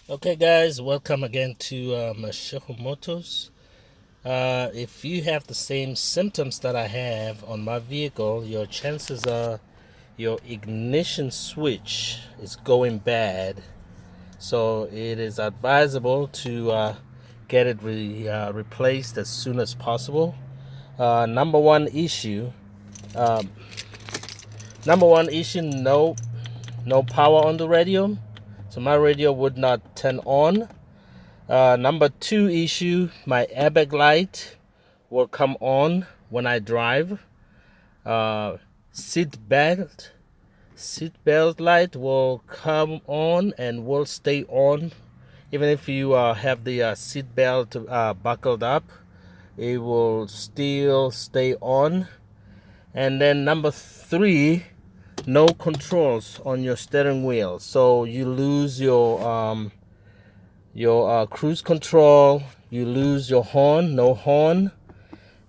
Okay guys, welcome again to Mashiho Motors. If you have the same symptoms that I have on my vehicle, your chances are your ignition switch is going bad. So it is advisable to get it replaced as soon as possible. Number one issue, um, no power on the radio. So my radio would not turn on. Number two issue, my airbag light will come on when I drive. Uh, seat belt light will come on and will stay on. Even if you have the seat belt buckled up, it will still stay on. And then number three, no controls on your steering wheel. So you lose your cruise control, you lose your horn, no horn,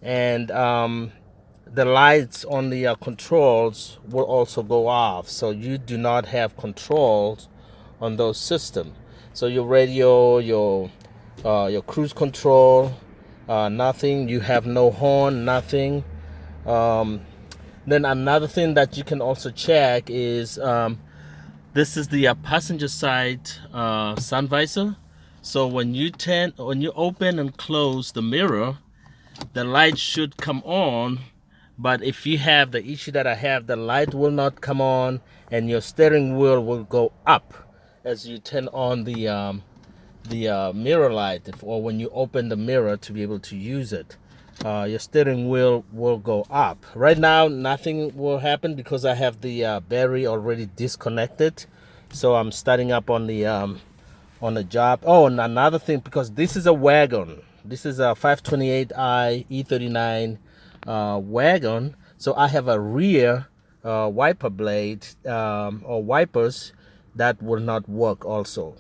and the lights on the controls will also go off. So you do not have controls on those systems. So your radio, your cruise control, nothing. You have no horn, nothing. Um, then another thing that you can also check is this is the passenger side sun visor. So when you open and close the mirror, the light should come on. But if you have the issue that I have, the light will not come on, and your steering wheel will go up as you turn on the mirror light, or when you open the mirror to be able to use it. Your steering wheel will go up. Right now, nothing will happen because I have the battery already disconnected. So I'm starting up on the job. Oh, and another thing, because this is a wagon. This is a 528i E39 wagon. So I have a rear wiper blade or wipers that will not work also.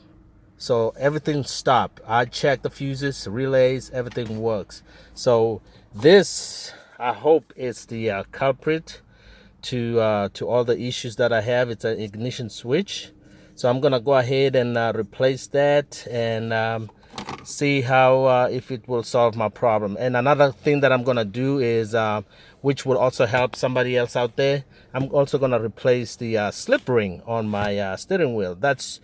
So everything stopped. I checked the fuses, relays, everything works. So this, I hope, is the culprit to all the issues that I have. It's an ignition switch. So I'm gonna go ahead and replace that and see how if it will solve my problem. And another thing that I'm gonna do is which will also help somebody else out there, I'm also gonna replace the slip ring on my steering wheel. That's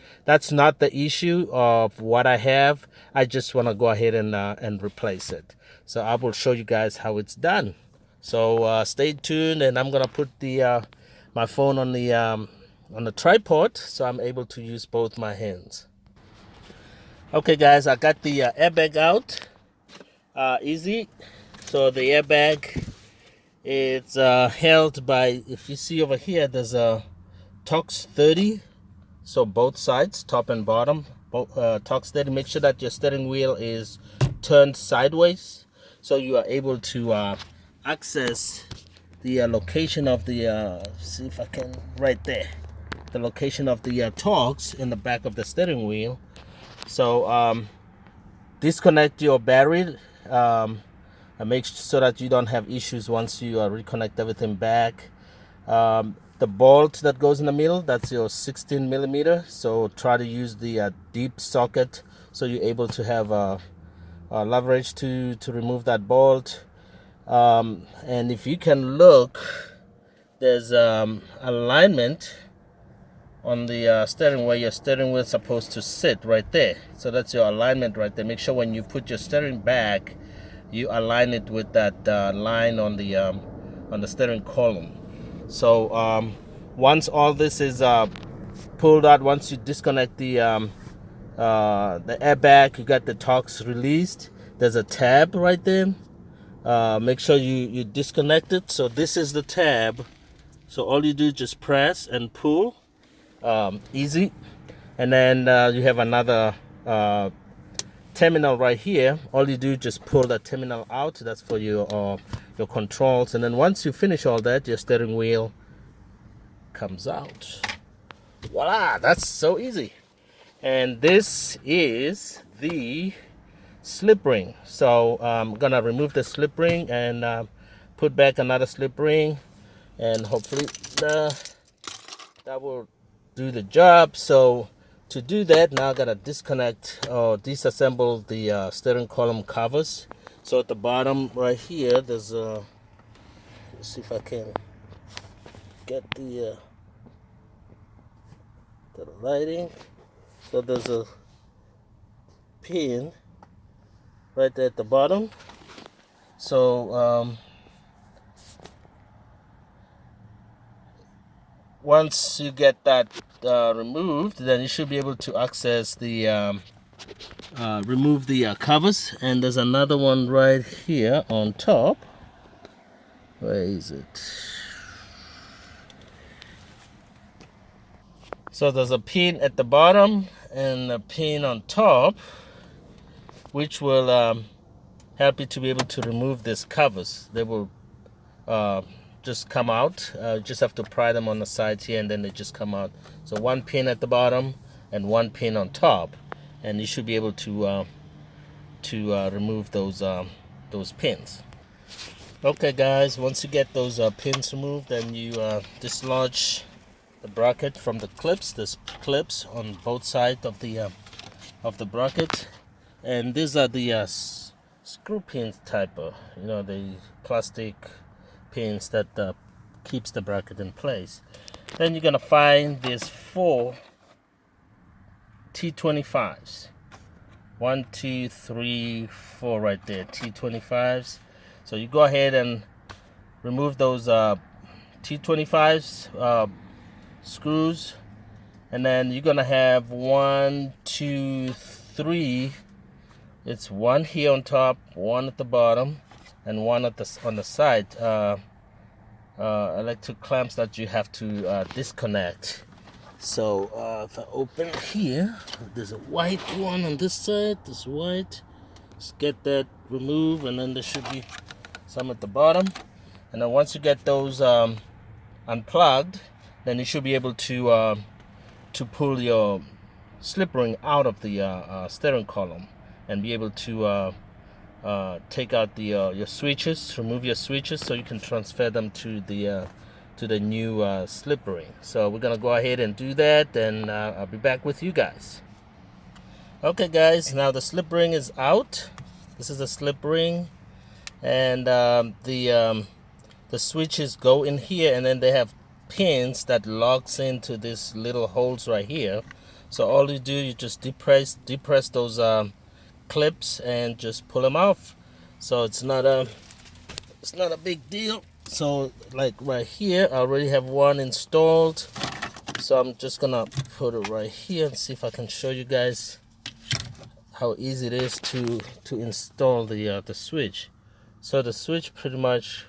not the issue of what I have. I just want to go ahead and replace it. So I will show you guys how it's done. So stay tuned, and I'm gonna put the my phone on the tripod so I'm able to use both my hands. Okay guys, I got the airbag out. Easy. So the airbag, it's held by, if you see over here, there's a Tox 30. So both sides, top and bottom, Tox 30. Make sure that your steering wheel is turned sideways so you are able to access the location of the see if I can, right there, the location of the Tox in the back of the steering wheel. So disconnect your battery and make so that you don't have issues once you reconnect everything back. The bolt that goes in the middle, that's your 16 millimeter. So try to use the deep socket so you're able to have leverage to remove that bolt. And if you can look, there's alignment on the steering where your steering wheel is supposed to sit, right there. So that's your alignment right there. Make sure when you put your steering back, you align it with that line on the steering column. So once all this is pulled out, once you disconnect the airbag, you got the Tox released. There's a tab right there. Make sure you disconnect it. So this is the tab. So all you do is just press and pull. Easy. And then you have another terminal right here. All you do is just pull that terminal out. That's for your controls. And then once you finish all that, your steering wheel comes out. Voila, that's so easy. And this is the slip ring. So I'm gonna remove the slip ring and put back another slip ring, and hopefully that will do the job. So to do that, now I gotta disconnect or disassemble the steering column covers. So at the bottom right here, there's a, let's see if I can get the lighting. So there's a pin right there at the bottom. So once you get that removed, then you should be able to access the remove the covers. And there's another one right here on top. Where is it? So there's a pin at the bottom and a pin on top, which will help you to be able to remove these covers. They will just come out. Just have to pry them on the sides here, and then they just come out. So one pin at the bottom and one pin on top, and you should be able to remove those pins. Okay, guys. Once you get those pins removed, then you dislodge the bracket from the clips. There's clips on both sides of the bracket, and these are the screw pins type of, the plastic pins that keeps the bracket in place. Then you're gonna find these 4 T25s. 1, 2, 3, 4 right there, T25s. So you go ahead and remove those T25s screws, and then you're gonna have 1, 2, 3. It's one here on top, one at the bottom, and one on the side. Electric clamps that you have to disconnect. So if I open here, there's a white one on this side. This white. Just get that removed, and then there should be some at the bottom. And then once you get those unplugged, then you should be able to pull your slip ring out of the steering column and be able to take out your switches, remove your switches, so you can transfer them to the new slip ring. So we're gonna go ahead and do that, and I'll be back with you guys. Okay, guys, now the slip ring is out. This is the slip ring, and the switches go in here, and then they have pins that locks into these little holes right here. So all you do, you just depress those clips and just pull them off. So it's not a big deal. So like right here, I already have one installed, so I'm just gonna put it right here and see if I can show you guys how easy it is to install the switch. So the switch pretty much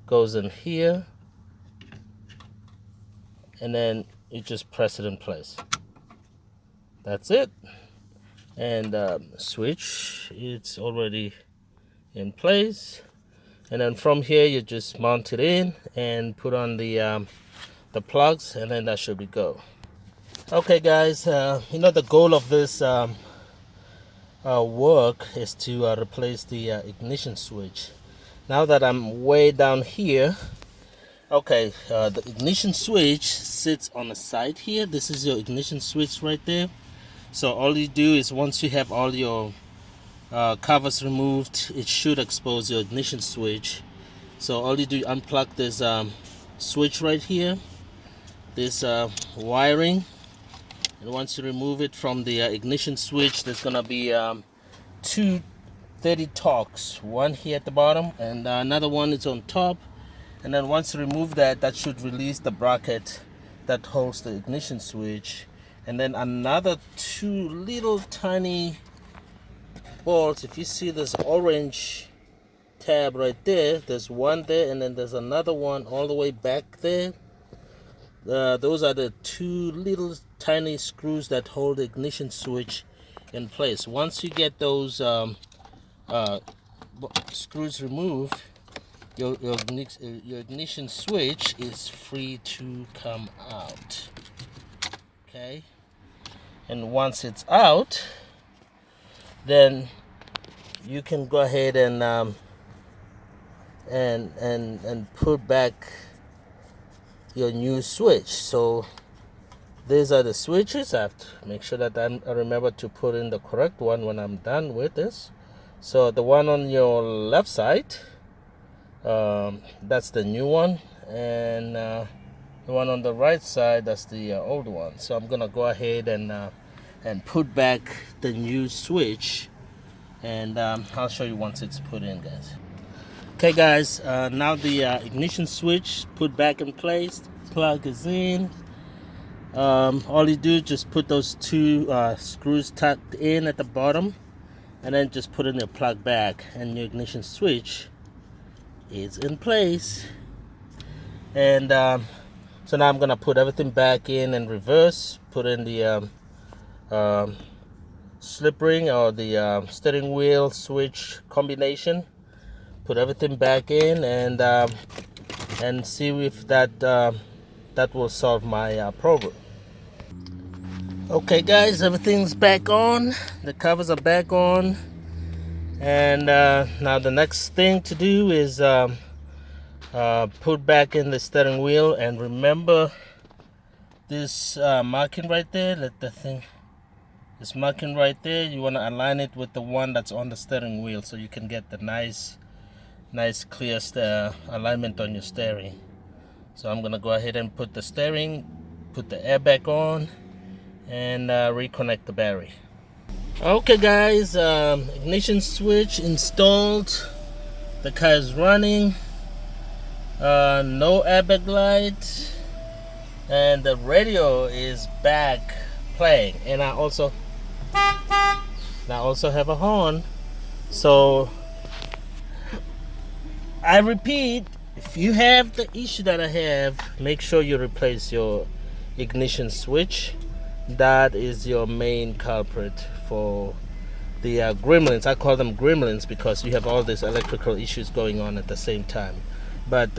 goes in here, and then you just press it in place. That's it. And switch, it's already in place. And then from here, you just mount it in and put on the plugs, and then that should be go. Okay, guys, the goal of this work is to replace the ignition switch. Now that I'm way down here, okay, the ignition switch sits on the side here. This is your ignition switch right there. So all you do is, once you have all your covers removed, it should expose your ignition switch. So all you do, unplug this switch right here, this wiring, and once you remove it from the ignition switch, there's gonna be 2 30 torques, one here at the bottom and another one is on top. And then once you remove that, that should release the bracket that holds the ignition switch. And then another 2 little tiny bolts. If you see this orange tab right there, there's one there, and then there's another one all the way back there. Those are the 2 little tiny screws that hold the ignition switch in place. Once you get those screws removed, your ignition switch is free to come out. Okay, and once it's out, then you can go ahead and put back your new switch. So these are the switches. I have to make sure that I remember to put in the correct one when I'm done with this. So the one on your left side, that's the new one, and the one on the right side, that's the old one. So I'm gonna go ahead and put back the new switch, and I'll show you once it's put in, guys. Okay guys, now the ignition switch put back in place, plug is in. All you do, just put those two screws tucked in at the bottom, and then just put in your plug back, and your ignition switch is in place. And so now I'm gonna put everything back in reverse, put in the slip ring or the steering wheel switch combination, put everything back in, and see if that will solve my problem. Okay guys, everything's back on, the covers are back on, and now the next thing to do is put back in the steering wheel. And remember this marking right there, this marking right there, you want to align it with the one that's on the steering wheel, so you can get the nice clear alignment on your steering. So I'm gonna go ahead and put the air back on, and reconnect the battery. Okay guys, ignition switch installed, the car is running, no airbag light, and the radio is back playing, and I also have a horn. So I repeat, if you have the issue that I have, make sure you replace your ignition switch. That is your main culprit for the gremlins. I call them gremlins because you have all these electrical issues going on at the same time. But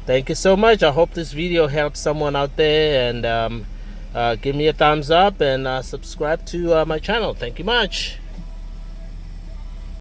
thank you so much. I hope this video helps someone out there, and give me a thumbs up and subscribe to my channel. Thank you much.